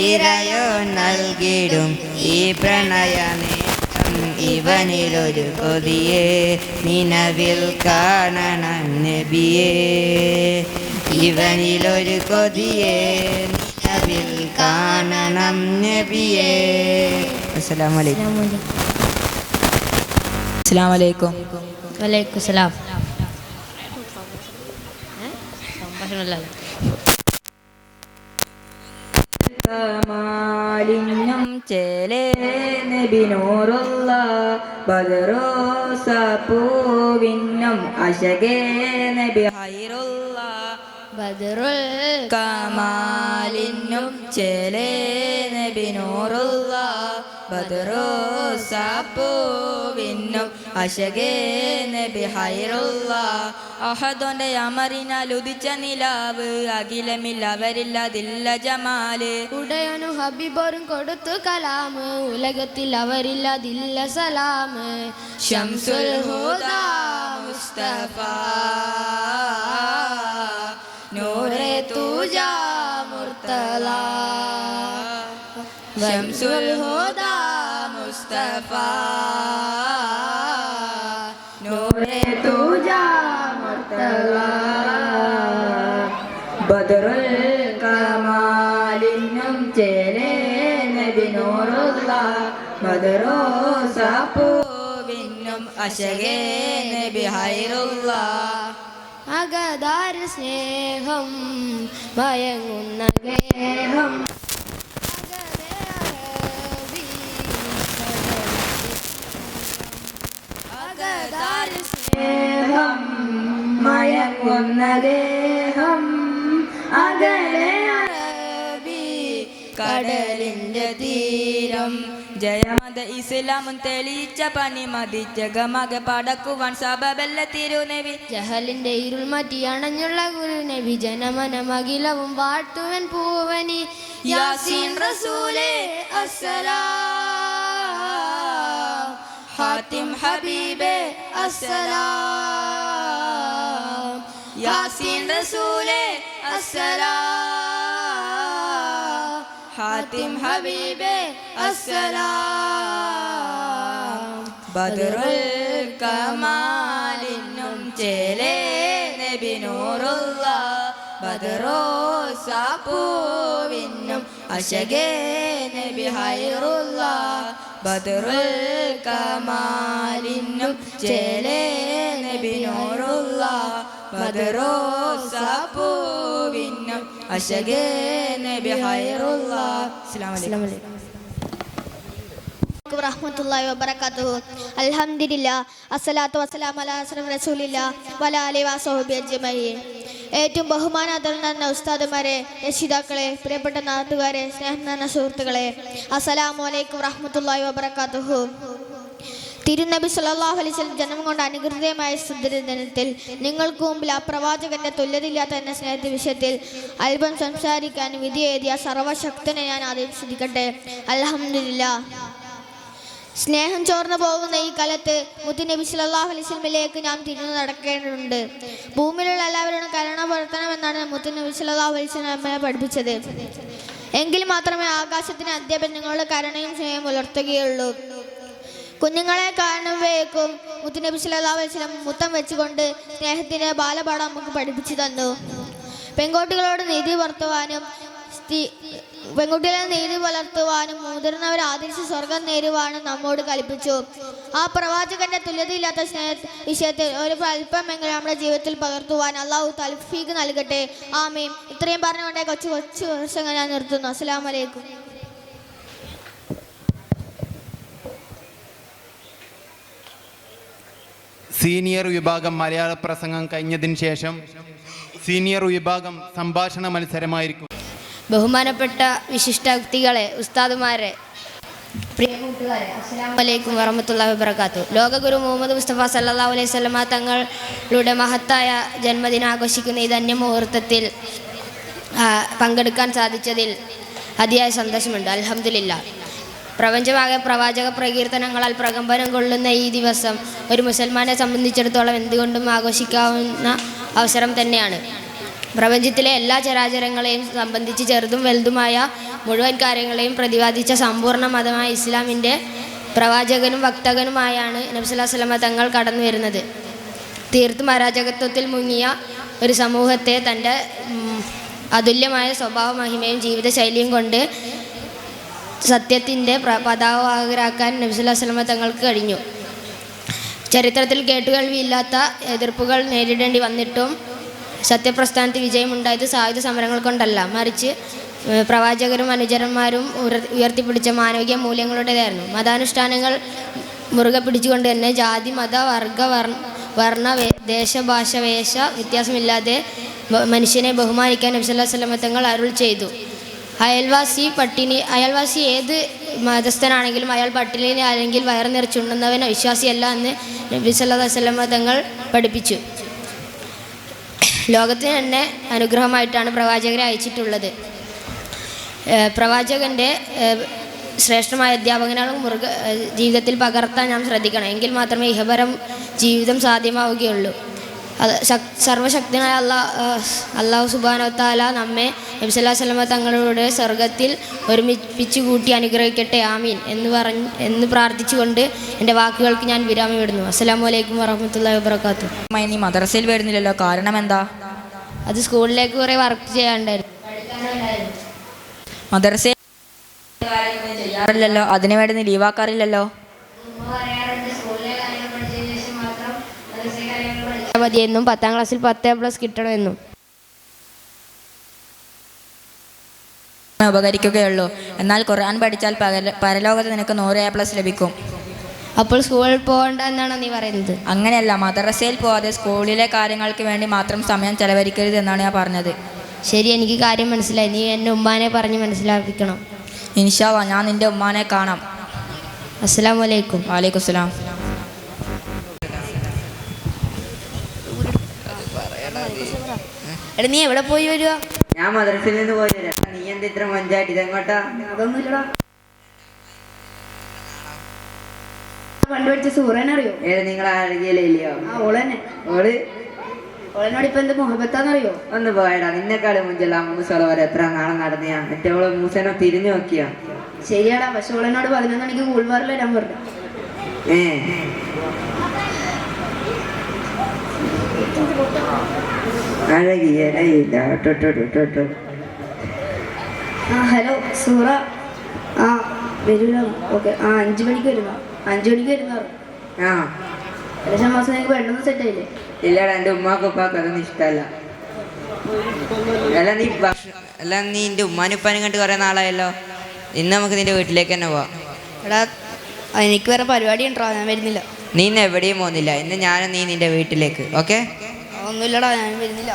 ഇരയോ നൽകിടും ഈ പ്രണയമേറ്റം ഇവനിലൊരു കൊതിയെ നിലവിൽ കാണണം നബിയേ ഇവനിലൊരു കൊതിയെ നിലവിൽ കാണണം നബിയേ. അസ്സലാമു അലൈക്കും. അസ്സലാമു അലൈക്കും. വലൈക്കും സലാം. സംഭാഷണമല്ല. മാലിന്യം ചേലേ നബി നൂറുള്ള ബദറോസ പൂവിന്നം അശകേ നബി ഹൈറുള്ള ബദറുൽ കമാലിന്നം ചേലേ നബി നൂറുള്ള ബദറോസ പൂവിന്നം അശകേ നബി ഹൈറുള്ള അഹദോന്റെ അമറിനാൽ ഉദിച്ച നിലാവ് അഖിലമില്ലവരില്ലതില്ല ജമാല് ഉടയനു ഹബീബോറും കൊടുത്തു കലാമ് ഉലകത്തിൽ അവരില്ലതില്ല സലാമ് ശംസുൽ ഹുദാ മുസ്തഫ നൂറെ തൂജാ മുർത്തല ശംസുൽ ഹുദാ മുസ്തഫ നൂറെ തൂജാ മുർത്തല ബദറുൽ കമാലിന്നും ചേലേ നബി നൂറുള്ള ബദറോസ പൂവിന്നും അശകേ നബി ഹൈറുള്ള അകതാര സ്നേഹം മയങ്ങുന്ന ഗേഹം അകതാര സ്നേഹം മയങ്ങുന്ന ദേഹം അകലെ അറബി കടലിന്റെ തീരം ജയമത ഇസ്ലാമും തെളിയിച്ച പനി മതി ജഗമക പടക്കുവാൻ സബബല്ല തിരുനബി ജഹലിന്റെ ഇരുൾ മാറ്റി അണഞ്ഞുള്ള ഗുരുനബി ജനമനമകിലവും വാട്ടുവൻ പൂവനി യാസീൻ റസൂലേ അസ്സലാം ഹാത്തിം ഹബീബേ അസ്സലാം യാസീൻ റസൂലേ അസ്സലാം ഹാത്തിം ഹബീബേ അസ്സലാം ബദറുൽ കമാലിന്നും ചേലേ നബി നൂറുള്ള ബദറോസ പൂവിന്നും അശകേ നബി ഹൈറുള്ള ബദറുൽ കമാലിന്നും ചേലേ നബി നൂറുള്ള ബദറോസ പൂവിന്നും അശകേ നബി ഹൈറുള്ള. അസ്സലാമു അലൈക്കും. വറഹ്മത്തുള്ളാഹി വബറകാതുഹു. അൽഹംദുലില്ലാഹ് അസ്സലാത്തു വസ്സലാമു അലാ അഷ്റഫി റസൂലില്ലാഹ് വഅലാ ആലിഹി വസഹ്ബിഹി അജ്മഈൻ. ഏറ്റവും ബഹുമാനാദരം നിറഞ്ഞ ഉസ്താദുമാരെ, രക്ഷിതാക്കളെ, പ്രിയപ്പെട്ട നാട്ടുകാരെ, സ്നേഹം നിറഞ്ഞ സുഹൃത്തുക്കളെ, അസ്സലാമു അലൈക്കും വറഹ്മത്തുള്ളാഹി വബറകാതുഹു. തിരുനബി സല്ലല്ലാഹു അലൈഹി വസല്ലം ജന്മം കൊണ്ട് അനുഗ്രഹീതമായ സുദിനത്തിൽ നിങ്ങൾക്ക് മുമ്പിൽ ആ പ്രവാചകന്റെ തുല്യതയില്ലാത്ത എന്ന സ്നേഹത്തെ വിഷയത്തിൽ അല്പം സംസാരിക്കാൻ വിധി എഴുതിയ സർവശക്തനെ ഞാൻ ആദ്യം ശ്രദ്ധിക്കട്ടെ. അൽഹംദുലില്ലാഹ്. സ്നേഹം ചോർന്നു പോകുന്ന ഈ കാലത്ത് മുത്തുനബി സല്ലല്ലാഹു അലൈഹി വസല്ലമിലേക്ക് നാം തിരിഞ്ഞു നടക്കേണ്ടതുണ്ട്. ഭൂമിയിലുള്ള എല്ലാവരോടും കരുണ പുലർത്തണമെന്നാണ് മുത്തുനബി സല്ലല്ലാഹു അലൈഹി വസല്ലം നമ്മെ പഠിപ്പിച്ചത്. എങ്കിൽ മാത്രമേ ആകാശത്തിന് അധ്യാപനം നിങ്ങളുടെ കരുണയും സ്നേഹം പുലർത്തുകയുള്ളൂ. കുഞ്ഞുങ്ങളെ കാണുമ്പോഴേക്കും മുത്തുനബി സല്ലല്ലാഹു അലൈഹി വസല്ലം മുത്തം വെച്ചുകൊണ്ട് സ്നേഹത്തിൻ്റെ ബാലപാഠം നമുക്ക് പഠിപ്പിച്ചു തന്നു. പെൺകുട്ടികളോട് നീതി പുലർത്തുവാനും മുതിർന്നവരെ ആദരിച്ച് സ്വർഗം നേരുവാനും നമ്മോട് കൽപ്പിച്ചു. ആ പ്രവാചകന്റെ തുല്യതയില്ലാത്ത സ്നേഹ വിഷയത്തിൽ ഒരു അല്പമെങ്കിലും നമ്മുടെ ജീവിതത്തിൽ പകർത്തുവാൻ അള്ളാഹു തൗഫീഖ് നൽകട്ടെ. ആമീൻ. ഇത്രയും പറഞ്ഞുകൊണ്ടേ കൊച്ചു വർഷങ്ങൾ ഞാൻ നിർത്തുന്നു. അസ്സലാമു അലൈക്കും. സീനിയർ വിഭാഗം മലയാള പ്രസംഗം കഴിഞ്ഞതിന് ശേഷം സീനിയർ വിഭാഗം സംഭാഷണ മത്സരമായിരിക്കും. ബഹുമാനപ്പെട്ട വിശിഷ്ട വ്യക്തികളെ, ഉസ്താദുമാരെ, പ്രിയ കൂട്ടുകാരെ, അസ്സലാമു അലൈക്കും വറഹ്മത്തുള്ളാഹി വബറകാതുഹു. ലോകഗുരു മുഹമ്മദ് മുസ്തഫ സല്ലല്ലാഹു അലൈഹി വസല്ലമ തങ്ങളുടെ മഹത്തായ ജന്മദിനം ആഘോഷിക്കുന്ന ഈ ധന്യമുഹൂർത്തത്തിൽ പങ്കെടുക്കാൻ സാധിച്ചതിൽ അതിയായ സന്തോഷമുണ്ട്. അൽഹംദുലില്ലാഹ്. പ്രപഞ്ചമാകെ പ്രവാചക പ്രകീർത്തനങ്ങളാൽ പ്രകമ്പനം കൊള്ളുന്ന ഈ ദിവസം ഒരു മുസൽമാനെ സംബന്ധിച്ചിടത്തോളം എന്തുകൊണ്ടും ആഘോഷിക്കാവുന്ന അവസരം തന്നെയാണ്. പ്രപഞ്ചത്തിലെ എല്ലാ ചരാചരങ്ങളെയും സംബന്ധിച്ച് ചെറുതും വലുതുമായ മുഴുവൻ കാര്യങ്ങളെയും പ്രതിപാദിച്ച സമ്പൂർണ്ണ മതമായ ഇസ്ലാമിൻ്റെ പ്രവാചകനും വക്തകനുമായാണ് നബി സല്ലല്ലാഹു അലൈഹി വസല്ലമ തങ്ങൾ കടന്നു വരുന്നത്. തീർത്തും അരാജകത്വത്തിൽ മുങ്ങിയ ഒരു സമൂഹത്തെ തൻ്റെ അതുല്യമായ സ്വഭാവ മഹിമയും ജീവിതശൈലിയും കൊണ്ട് സത്യത്തിൻ്റെ പതാകരാക്കാൻ നബി സല്ലല്ലാഹു അലൈഹി വസല്ലമ തങ്ങൾക്ക് കഴിഞ്ഞു. ചരിത്രത്തിൽ കേട്ടുകേൾവിയില്ലാത്ത എതിർപ്പുകൾ നേരിടേണ്ടി വന്നിട്ടും സത്യപ്രസ്ഥാനത്ത് വിജയമുണ്ടായത് സായുധ സമരങ്ങൾ കൊണ്ടല്ല, മറിച്ച് പ്രവാചകരും അനുചരന്മാരും ഉയർത്തിപ്പിടിച്ച മാനവിക മൂല്യങ്ങളുടേതായിരുന്നു. മതാനുഷ്ഠാനങ്ങൾ മുറുകെ പിടിച്ചുകൊണ്ട് തന്നെ ജാതി മത വർണ്ണ ദേശ ഭാഷ വേഷ വ്യത്യാസമില്ലാതെ മനുഷ്യനെ ബഹുമാനിക്കാൻ നബി സല്ലല്ലാഹു അലൈഹി വസല്ലമ തങ്ങൾ അരുൾ ചെയ്തു. അയൽവാസി ഏത് മതസ്ഥനാണെങ്കിലും അയാൾ പട്ടിണി അല്ലെങ്കിൽ വയറ് നിറച്ചുണ്ണുന്നവൻ വിശ്വാസിയല്ല എന്ന് നബി സല്ലല്ലാഹു അലൈഹി വസല്ലമ തങ്ങൾ പഠിപ്പിച്ചു. ലോകത്തിന് തന്നെ അനുഗ്രഹമായിട്ടാണ് പ്രവാചകരെ അയച്ചിട്ടുള്ളത്. പ്രവാചകൻ്റെ ശ്രേഷ്ഠമായ അധ്യാപകനാണ് ജീവിതത്തിൽ പകർത്താൻ നാം ശ്രദ്ധിക്കണം. എങ്കിൽ മാത്രമേ ഇഹപരം ജീവിതം സാധ്യമാവുകയുള്ളൂ. അത് സർവശക്തനായ അല്ലാഹു സുബ്ഹാനഹു വ തആല നമ്മെ നബി സല്ലല്ലാഹു അലൈഹി വസല്ലമ തങ്ങളുടെ സ്വർഗത്തിൽ ഒരുമിപ്പിച്ചു കൂട്ടി അനുഗ്രഹിക്കട്ടെ, ആമീൻ എന്ന് പ്രാർത്ഥിച്ചുകൊണ്ട് എൻ്റെ വാക്കുകൾക്ക് ഞാൻ വിരാമമിടുന്നു. അസ്സലാമു അലൈക്കും വറഹ്മത്തുള്ളാഹി വബറകാതുഹു. നീ മദ്രസയിൽ വരുന്നില്ലല്ലോ, കാരണം എന്താ? അത് സ്കൂളിലേക്ക് കുറേ വർക്ക് ചെയ്യാനുണ്ടായിരുന്നു. മദ്രസയിൽ ചെയ്യാറില്ലല്ലോ, അതിനു വേണ്ടി നീ ലീവാക്കാറില്ലല്ലോ. മതിയെന്നും 10ാം ക്ലാസ്സിൽ 10+ കിട്ടണമെന്നും ഉപകരിക്കുകയുള്ളൂ. എന്നാൽ ഖുർആൻ പഠിച്ചാൽ പരലോകത്ത് നിനക്ക് 100+ ലഭിക്കും. അപ്പോൾ സ്കൂളിൽ പോകണ്ട എന്നാണോ നീ പറയുന്നത്? അങ്ങനെയല്ല, മദ്രസയിൽ പോവാതെ സ്കൂളിലെ കാര്യങ്ങൾക്ക് വേണ്ടി മാത്രം സമയം ചെലവഴിക്കരുത് എന്നാണ് ഞാൻ പറഞ്ഞത്. ശരി, എനിക്ക് കാര്യം മനസ്സിലായി. നീ എൻ്റെ ഉമ്മാനെ പറഞ്ഞ് മനസ്സിലാക്കിക്കണം. ഇൻഷാ അല്ലാഹ്, ഞാൻ നിൻ്റെ ഉമ്മാനെ കാണാം. അസ്സലാമു അലൈക്കും. വലൈക്കും സലാം. എടാ, നീ എവിടെ പോയി വരുക? ഞാൻ മദ്രസയിൽ നിന്ന് പോയി വരാം. നീ എന്ത് ഇത്ര മഞ്ചായിട്ട് ഇതെങ്ങോട്ടാ? അതൊന്നുമില്ലടാ. കണ്ടുപിടിച്ച സൂറനറിയോ? ഏത് നിങ്ങൾ അഴകിയല്ലോ? ഓളെന്നെ. ഓളനോട് ഇപ്പൊ എന്ത് മുഹബത്താന്നറിയോ? ഒന്ന് പോയടാ, നിന്നെക്കാളും മുഞ്ചല്ല മൂസോള വരെ എത്ര നാളെ നടന്നിയാ. മറ്റേ ഓള് മൂസനെ തിരിഞ്ഞു നോക്കിയാ. ശരിയാടാ, പക്ഷെ ഓളനോട് 11 മണിക്ക് കൂൾവാറിൽ വരാൻ പറഞ്ഞു. അഴകിയല്ല. ഹലോ സൂറ. വരൂല. ഓക്കെ. 5 മണിക്ക് വരുന്ന. 5 മണിക്ക് വരുന്നാറ്. ഏകദേശം മാസം ഞങ്ങൾക്ക് വേണ്ടത് സെറ്റായില്ലേ? ഇല്ലടാ, എൻ്റെ ഉമ്മാക്കും ഉപ്പാക്കും അതൊന്നും ഇഷ്ടമല്ല. അല്ല നീ എൻ്റെ ഉമ്മാനുപ്പാനും കണ്ട് കുറേ നാളായല്ലോ. ഇന്ന് നമുക്ക് നിന്റെ വീട്ടിലേക്ക് തന്നെ പോവാം. എടാ, എനിക്ക് വേറെ പരിപാടി ഉണ്ടോ? ഞാൻ വരുന്നില്ല. നീ ഇന്ന് എവിടെയും പോകുന്നില്ല. ഇന്ന് ഞാനും നീ നിന്റെ വീട്ടിലേക്ക്. ഓക്കെ? ഒന്നുമില്ലടാ, ഞാൻ വരുന്നില്ല.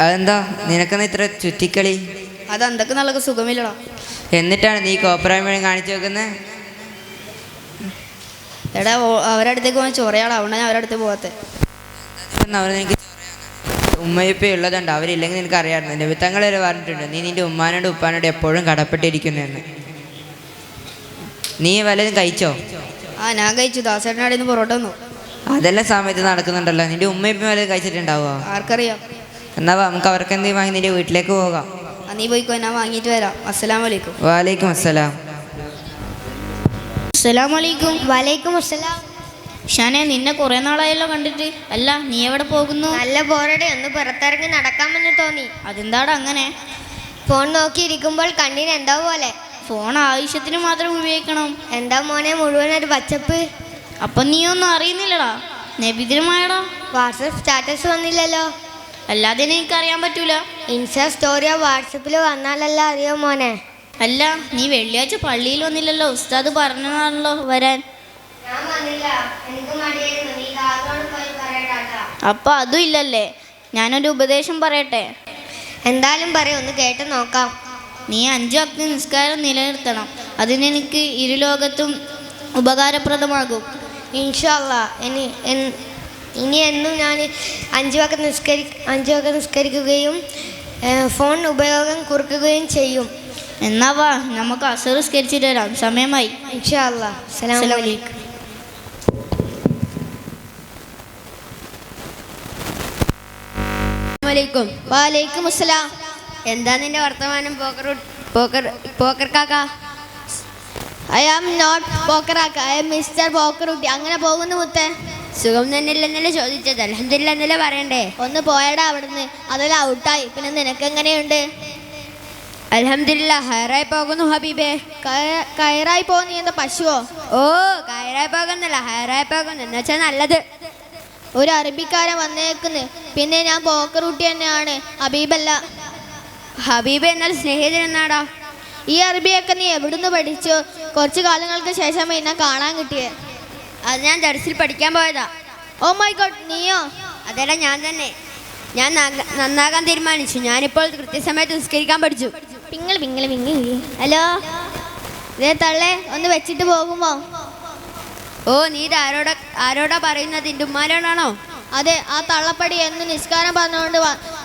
അതെന്താ നിനക്കെന്ന് ഇത്ര ചുറ്റിക്കളി? അത് എന്തൊക്കെ നല്ല സുഖമില്ലടാ. എന്നിട്ടാണ് നീ കോപ്രായ്മ കാണിച്ചു വെക്കുന്നത്? എടാ, അവരുടെ അടുത്തേക്ക് പോകാൻ ചൊറയാടാ, അവിടെ ഞാൻ അവരുടെ അടുത്ത് പോകാത്ത. അവരെനിക്ക് ഉമ്മയിപ്പ ഉള്ളതുണ്ട്, അവരില്ലെങ്കിൽ നിനക്ക് അറിയാമായിരുന്നു. എൻ്റെ വിത്തങ്ങൾ വരെ പറഞ്ഞിട്ടുണ്ട് നീ നിൻ്റെ ഉമ്മാനോട് ഉപ്പാനോട് എപ്പോഴും കടപ്പെട്ടിരിക്കുന്നെന്ന്. നീ വല്ലതും കഴിച്ചോ? ഞാൻ കഴിച്ചു. ദാസേട്ടനാടെ നിന്ന് പൊറോട്ട വന്നു. അതെല്ലാം സമയത്ത് നടക്കുന്നുണ്ടല്ലോ. നിൻ്റെ ഉമ്മയിപ്പം വല്ലതും കഴിച്ചിട്ടുണ്ടാവുമോ? ആർക്കറിയാം. എന്നാ നമുക്ക് അവർക്ക് എന്തെങ്കിലും വാങ്ങി നിൻ്റെ വീട്ടിലേക്ക് പോകാം. നീ പോയിക്കോ, ഞാൻ വാങ്ങിയിട്ട് വരാം. അസ്സലാമു അലൈക്കും. വലൈക്കും അസ്സലാം. അസ്സലാമു അലൈക്കും. വലൈക്കും അസ്സലാം. ഷാനെ, നിന്നെ കുറെ നാളായല്ലോ കണ്ടിട്ട്. അല്ല, നീ എവിടെ പോകുന്നു? നല്ല ബോറടി, ഒന്ന് പുറത്തിറങ്ങി നടക്കാമെന്ന് തോന്നി. അതെന്താടാ അങ്ങനെ? ഫോൺ നോക്കിയിരിക്കുമ്പോൾ കണ്ണിന് എന്താ പോലെ. ഫോൺ ആവശ്യത്തിന് മാത്രം ഉപയോഗിക്കണം. എന്താ മോനെ മുഴുവൻ ഒരു പച്ചപ്പ്? അപ്പം നീ ഒന്നും അറിയുന്നില്ലടാ. നബിദിനമായടാ. വാട്സപ്പ് സ്റ്റാറ്റസ് വന്നില്ലല്ലോ. അല്ലാതെ എനിക്കറിയാൻ പറ്റൂല. ഇൻസ്റ്റാ സ്റ്റോറിയോ വാട്സപ്പിൽ വന്നാലല്ല അറിയോ മോനെ. അല്ല, നീ വെള്ളിയാഴ്ച പള്ളിയിൽ വന്നില്ലല്ലോ. ഉസ്താദ് പറഞ്ഞതാണല്ലോ വരാൻ. അപ്പം അതും ഇല്ലല്ലേ. ഞാനൊരു ഉപദേശം പറയട്ടെ. എന്തായാലും പറയും, ഒന്ന് കേട്ട് നോക്കാം. നീ 5 വക്ത നിസ്കാരം നിലനിർത്തണം. അതിനെനിക്ക് ഇരുലോകത്തും ഉപകാരപ്രദമാകും. ഇൻഷാ അല്ലാ. ഇനി എന്നും ഞാൻ 5 വക്ത നിസ്കരിക്കുകയും ഫോൺ ഉപയോഗം കുറയ്ക്കുകയും ചെയ്യും. എന്നാ വാ, നമുക്ക് അസർ നിസ്കരിച്ചിട്ട് വരാം. സമയമായി. ഇൻഷാ അല്ലാ. അസ്സലാമു അലൈക്കും. വാലൈക്കും അസ്സലാം. എന്താ നിന്റെ വർത്തമാനം പോക്കർ കാക്ക? ഐ ആം നോട്ട് പോക്കറാക്ക, ഐ എം മിസ്റ്റർ പോക്കറുട്ടി. അങ്ങനെ പോകുന്നു മുത്തേ. സുഖം തന്നെയല്ലെന്നല്ലേ ചോദിച്ചത്? അൽഹംദുലില്ലാ എന്നല്ലേ പറയണ്ടേ? ഒന്ന് പോയടാ അവിടുന്ന്. അതെല്ലാം ഔട്ടായി. പിന്നെ നിനക്ക് എങ്ങനെയുണ്ട്? അൽഹംദുലില്ലാ ഹയറായി പോകുന്നു ഹബീബേ. കയറായി പോകുന്ന എന്താ പശുവോ? ഓ, കയറായി പോകുന്നല്ല, ഹയറായി പോകുന്നു എന്ന് വെച്ചാൽ നല്ലത്. ഒരു അറബിക്കാരൻ വന്നേക്കുന്നു. പിന്നെ ഞാൻ പോക്കറുട്ടി തന്നെയാണ്, ഹബീബല്ല. ഹബീബ് എന്നാൽ സ്നേഹിതൻ എന്നാടാ. ഈ അറബിയൊക്കെ നീ എവിടുന്ന് പഠിച്ചു? കുറച്ച് കാലങ്ങൾക്ക് ശേഷം എന്നെ കാണാൻ കിട്ടിയേ. അത് ഞാൻ ദർസിൽ പഠിക്കാൻ പോയതാ. ഓ മൈ ഗോഡ്, നീയോ? അതല്ല, ഞാൻ തന്നെ. ഞാൻ നന്നാകാൻ തീരുമാനിച്ചു. ഞാനിപ്പോൾ കൃത്യസമയത്ത് നിസ്കരിക്കാൻ പഠിച്ചു. പിങ്ങിളി. ഹലോ, ഇതേ തള്ളേ, ഒന്ന് വെച്ചിട്ട് പോകുമോ? ഓ, നീ ഇത് ആരോടാ പറയുന്നത്? നിന്റെ ഉമ്മാനോടാണോ? അതെ, ആ തള്ളപ്പടി എന്ന് നിസ്കാരം പറഞ്ഞുകൊണ്ട്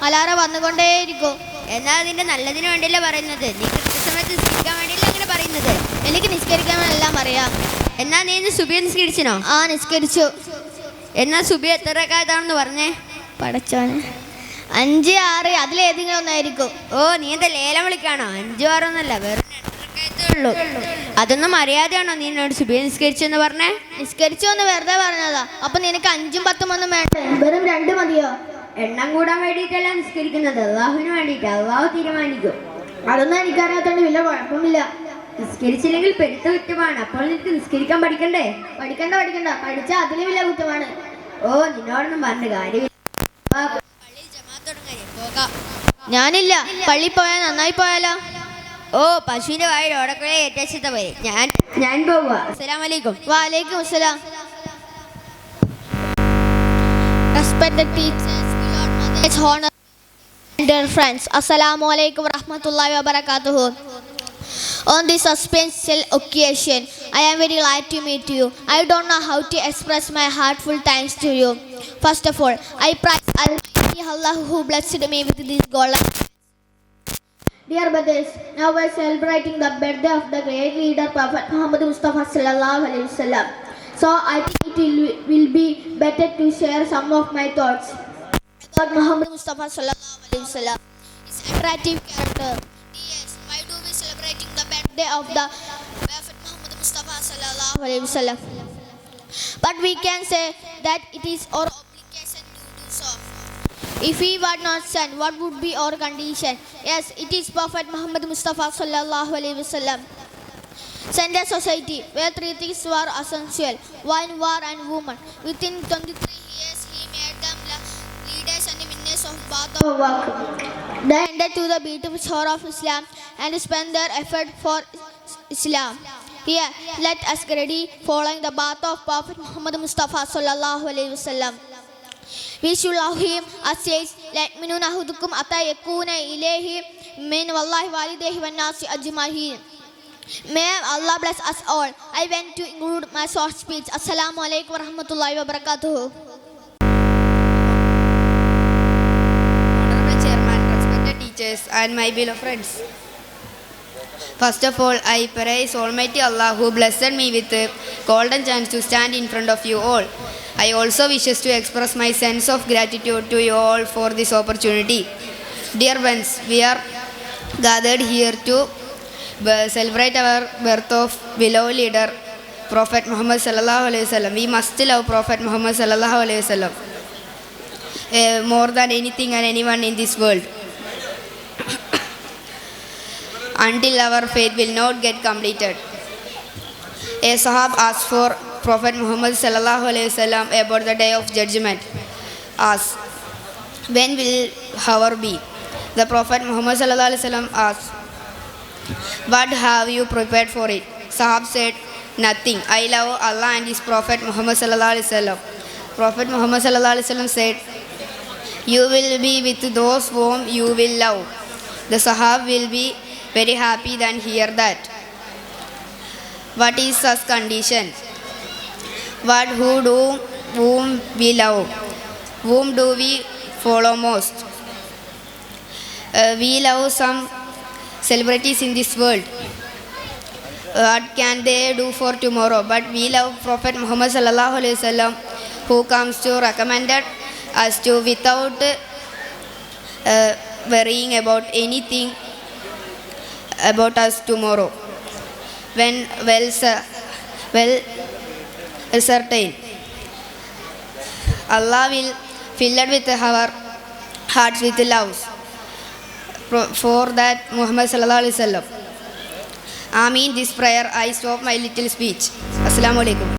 അലാറ വന്നുകൊണ്ടേയിരിക്കും. എന്നാൽ നിന്റെ നല്ലതിന് വേണ്ടിയല്ലേ പറയുന്നത്. നീ കൃത്യസമയത്ത് നിസ്കരിക്കാൻ വേണ്ടിയല്ലേ അങ്ങനെ പറയുന്നത്. എനിക്ക് നിസ്കരിക്കാനെല്ലാം അറിയാം. എന്നാ നീ ഇന്ന് സുബിയ നിസ്കരിച്ചിനോ? ആ, നിസ്കരിച്ചു. എന്നാ സുബിയ എത്ര റക്അത്താണെന്ന് പറഞ്ഞേ. പടച്ചോനെ, 5, 6 അതിലേതെങ്കിലും ഒന്നായിരിക്കും. ഓ, നീ എന്താ ലേലം വിളിക്കാണോ? 5, 6 ഒന്നല്ല, വെറും 2 റക്അത്തേ ഉള്ളൂ. അതൊന്നും അറിയാതെയാണോ നീ എന്നോട് സുബിയ നിസ്കരിച്ചെന്ന് പറഞ്ഞേ? നിസ്കരിച്ചു എന്ന് വെറുതെ പറഞ്ഞതാ. അപ്പൊ നിനക്ക് 5ഉം 10ഉം ഒന്നും വേണ്ട, വെറും 2 മതിയോ? എണ്ണം കൂടാൻ വേണ്ടിയിട്ടല്ല നിസ്കരിക്കുന്നത്, അള്ളാഹുവിന് വേണ്ടിയിട്ട്. അള്ളാഹു തീരുമാനിക്കും. അതൊന്നും എനിക്കറിയാത്തോണ്ട് വലിയ കുഴപ്പമില്ല. നിസ്കരിച്ചില്ലെങ്കിൽ പെരുത്ത കുറ്റമാണ്. അപ്പോൾ നിനക്ക് നിസ്കരിക്കാൻ പഠിക്കണ്ടേ? പഠിക്കണ്ട, പഠിച്ചാൽ അതിലും വലിയ കുറ്റമാണ്. ഓ, നിന്നോടൊന്നും പറഞ്ഞ കാര്യമില്ല. ഞാനില്ല. പള്ളി പോയാൽ നന്നായി പോയാലോ? ഓ, പശുവിന്റെ വായിൽ ഓടക്കുഴ ഏറ്റച്ച പോലെ ഞാൻ പോവുക. അസ്സലാമു അലൈക്കും. വാലൈക്കും അസ്സലാം. Respected teachers, beloved mothers, honored dear friends, Assalamu alaikum warahmatullahi wabarakatuh. On this substantial occasion, I am very glad to meet you. I don't know how to express my heartful thanks to you. First of all, I praise Almighty Allah who blessed me with this golden. Dear brothers, now we are celebrating the birthday of the great leader Prophet Muhammad Mustafa sallallahu alaihi wasallam. So I think it will be better to share some of my thoughts about Muhammad Mustafa sallallahu alaihi wasallam. His attractive character. Yes, why do we celebrating the birthday of the Prophet Muhammad Mustafa sallallahu alaihi wasallam? But we can say that it is our obligation to do so. If we were not sent, what would be our condition? Yes, it is Prophet Muhammad Mustafa sallallahu alaihi wasallam. Sent a society where 3 things were essential: wine, war, and woman. Within 23 years, he made them leaders and winners of path of work. They ended to the beautiful shore of Islam and spent their effort for Islam. Here, let us ready following the path of Prophet Muhammad Mustafa sallallahu alaihi wasallam. We should love him as says, "Let me know nahudukum ata yakuna ilayhi min wallahi walidehi wan nasi ajma'in." May Allah bless us all. I went to include my short speech. Assalamu alaikum warahmatullahi wabarakatuh. Honorable Chairman, respected teachers, and my beloved friends. First of all, I praise Almighty Allah who blessed me with a golden chance to stand in front of you all. I also wishes to express my sense of gratitude to you all for this opportunity. Dear friends, we are gathered here to celebrate our birth of beloved leader Prophet Muhammad sallallahu alaihi wasallam. We must love Prophet Muhammad sallallahu alaihi wasallam more than anything and anyone in this world. Until our faith will not get completed. A Sahab asked for Prophet Muhammad sallallahu alaihi wasallam about the day of judgment. Asked, when will hour be? The Prophet Muhammad sallallahu alaihi wasallam asked, what have you prepared for it? Sahab said, nothing. I love Allah and His Prophet Muhammad sallallahu alaihi wasallam. Prophet Muhammad sallallahu alaihi wasallam said, You will be with those whom you will love. The Sahab will be very happy then hear that. What is such condition? What who do whom we love? Whom do we follow most? We love some celebrities in this world. What can they do for tomorrow? But we love Prophet Muhammad sallallahu alaihi wasallam, who comes to recommended us to without worrying about anything about us tomorrow. When well certain, Allah will fill it with our hearts with love for that Muhammad sallallahu alaihi wasallam. Ameen. This prayer I stop my little speech. Assalamu alaikum.